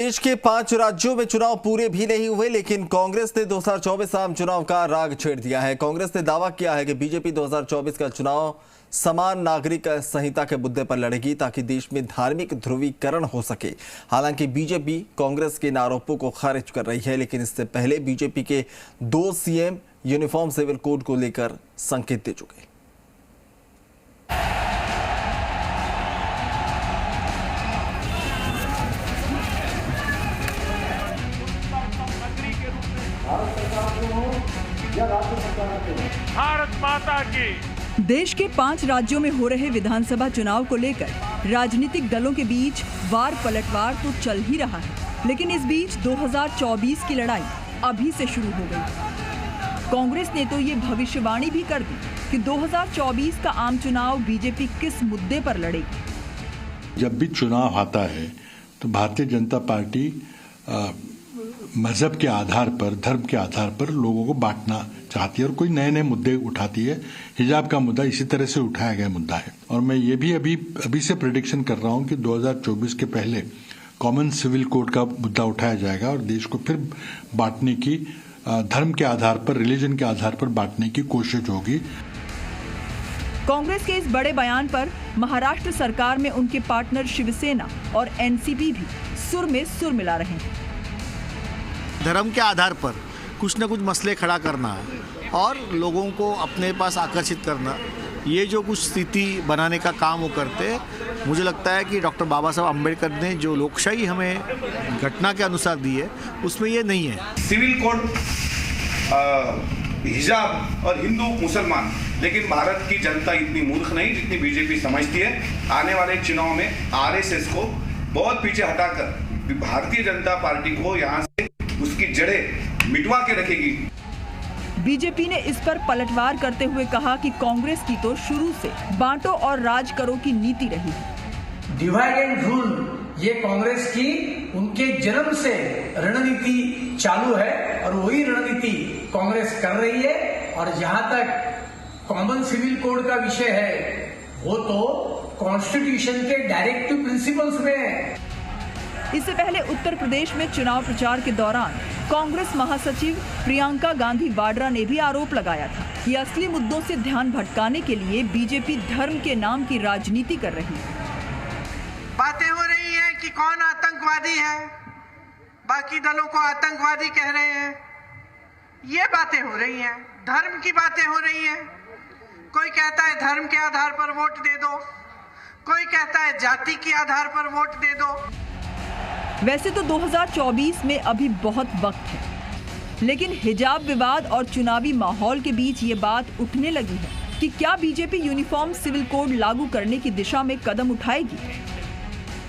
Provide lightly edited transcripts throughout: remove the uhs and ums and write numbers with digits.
देश के 5 राज्यों में चुनाव पूरे भी नहीं हुए, लेकिन कांग्रेस ने 2024 आम चुनाव का राग छेड़ दिया है। कांग्रेस ने दावा किया है कि बीजेपी 2024 का चुनाव समान नागरिक संहिता के मुद्दे पर लड़ेगी ताकि देश में धार्मिक ध्रुवीकरण हो सके। हालांकि बीजेपी कांग्रेस के इन आरोपों को खारिज कर रही है, लेकिन इससे पहले बीजेपी के 2 सीएम यूनिफॉर्म सिविल कोड को लेकर संकेत दे चुके। भारत माता की। देश के 5 राज्यों में हो रहे विधानसभा चुनाव को लेकर राजनीतिक दलों के बीच वार पलटवार तो चल ही रहा है, लेकिन इस बीच 2024 की लड़ाई अभी से शुरू हो गई। कांग्रेस ने तो ये भविष्यवाणी भी कर दी कि 2024 का आम चुनाव बीजेपी किस मुद्दे पर लड़ेगी। जब भी चुनाव आता है तो भारतीय जनता पार्टी मजहब के आधार पर, धर्म के आधार पर लोगों को बांटना चाहती है और कोई नए नए मुद्दे उठाती है। हिजाब का मुद्दा इसी तरह से उठाया गया मुद्दा है और मैं ये भी अभी से प्रेडिक्शन कर रहा हूं कि 2024 के पहले कॉमन सिविल कोड का मुद्दा उठाया जाएगा और देश को फिर बांटने की, धर्म के आधार पर, रिलीजन के आधार पर बांटने की कोशिश होगी। कांग्रेस के इस बड़े बयान पर महाराष्ट्र सरकार में उनके पार्टनर शिवसेना और एनसीपी भी सुर में सुर मिला रहे हैं। धर्म के आधार पर कुछ न कुछ मसले खड़ा करना और लोगों को अपने पास आकर्षित करना, ये जो कुछ स्थिति बनाने का काम वो करते, मुझे लगता है कि डॉक्टर बाबा साहब अम्बेडकर ने जो लोकशाही हमें घटना के अनुसार दी है उसमें ये नहीं है। सिविल कोड, हिजाब और हिंदू मुसलमान, लेकिन भारत की जनता इतनी मूर्ख नहीं जितनी बीजेपी समझती है। आने वाले चुनाव में आरएसएस को बहुत पीछे हटाकर भारतीय जनता पार्टी को यहाँ से उसकी जड़ें मिटवा के रखेगी। बीजेपी ने इस पर पलटवार करते हुए कहा कि कांग्रेस की तो शुरू से बांटो और राज करो की नीति रही है। डिवाइड एंड रूल, ये कांग्रेस की उनके जन्म से रणनीति चालू है और वही रणनीति कांग्रेस कर रही है। और जहां तक कॉमन सिविल कोड का विषय है, वो तो कॉन्स्टिट्यूशन के डायरेक्टिव प्रिंसिपल्स में है। इससे पहले उत्तर प्रदेश में चुनाव प्रचार के दौरान कांग्रेस महासचिव प्रियंका गांधी वाड्रा ने भी आरोप लगाया था कि असली मुद्दों से ध्यान भटकाने के लिए बीजेपी धर्म के नाम की राजनीति कर रही है। बातें हो रही हैं कि कौन आतंकवादी है, बाकी दलों को आतंकवादी कह रहे हैं, ये बातें हो रही हैं, धर्म की बातें हो रही हैं। कोई कहता है धर्म के आधार पर वोट दे दो, कोई कहता है जाति के आधार पर वोट दे दो। वैसे तो 2024 में अभी बहुत वक्त है, लेकिन हिजाब विवाद और चुनावी माहौल के बीच ये बात उठने लगी है कि क्या बीजेपी यूनिफॉर्म सिविल कोड लागू करने की दिशा में कदम उठाएगी।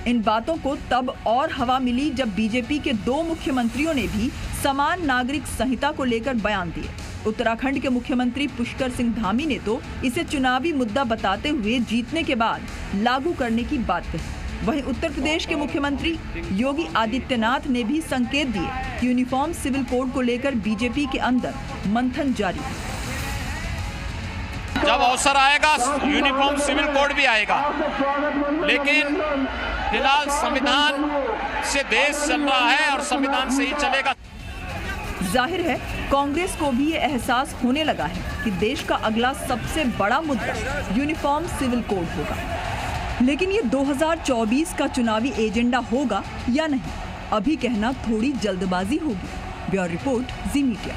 इन बातों को तब और हवा मिली जब बीजेपी के 2 मुख्यमंत्रियों ने भी समान नागरिक संहिता को लेकर बयान दिए। उत्तराखंड के मुख्यमंत्री पुष्कर सिंह धामी ने तो इसे चुनावी मुद्दा बताते हुए जीतने के बाद लागू करने की बात कही। वहीं उत्तर प्रदेश के मुख्यमंत्री योगी आदित्यनाथ ने भी संकेत दिए कि यूनिफॉर्म सिविल कोड को लेकर बीजेपी के अंदर मंथन जारी है। जब अवसर आएगा यूनिफॉर्म सिविल कोड भी आएगा, लेकिन फिलहाल संविधान से देश चल रहा है और संविधान से ही चलेगा। जाहिर है कांग्रेस को भी ये एहसास होने लगा है कि देश का अगला सबसे बड़ा मुद्दा यूनिफॉर्म सिविल कोड होगा, लेकिन ये 2024 का चुनावी एजेंडा होगा या नहीं, अभी कहना थोड़ी जल्दबाजी होगी। ब्यूरो रिपोर्ट, जी मीडिया।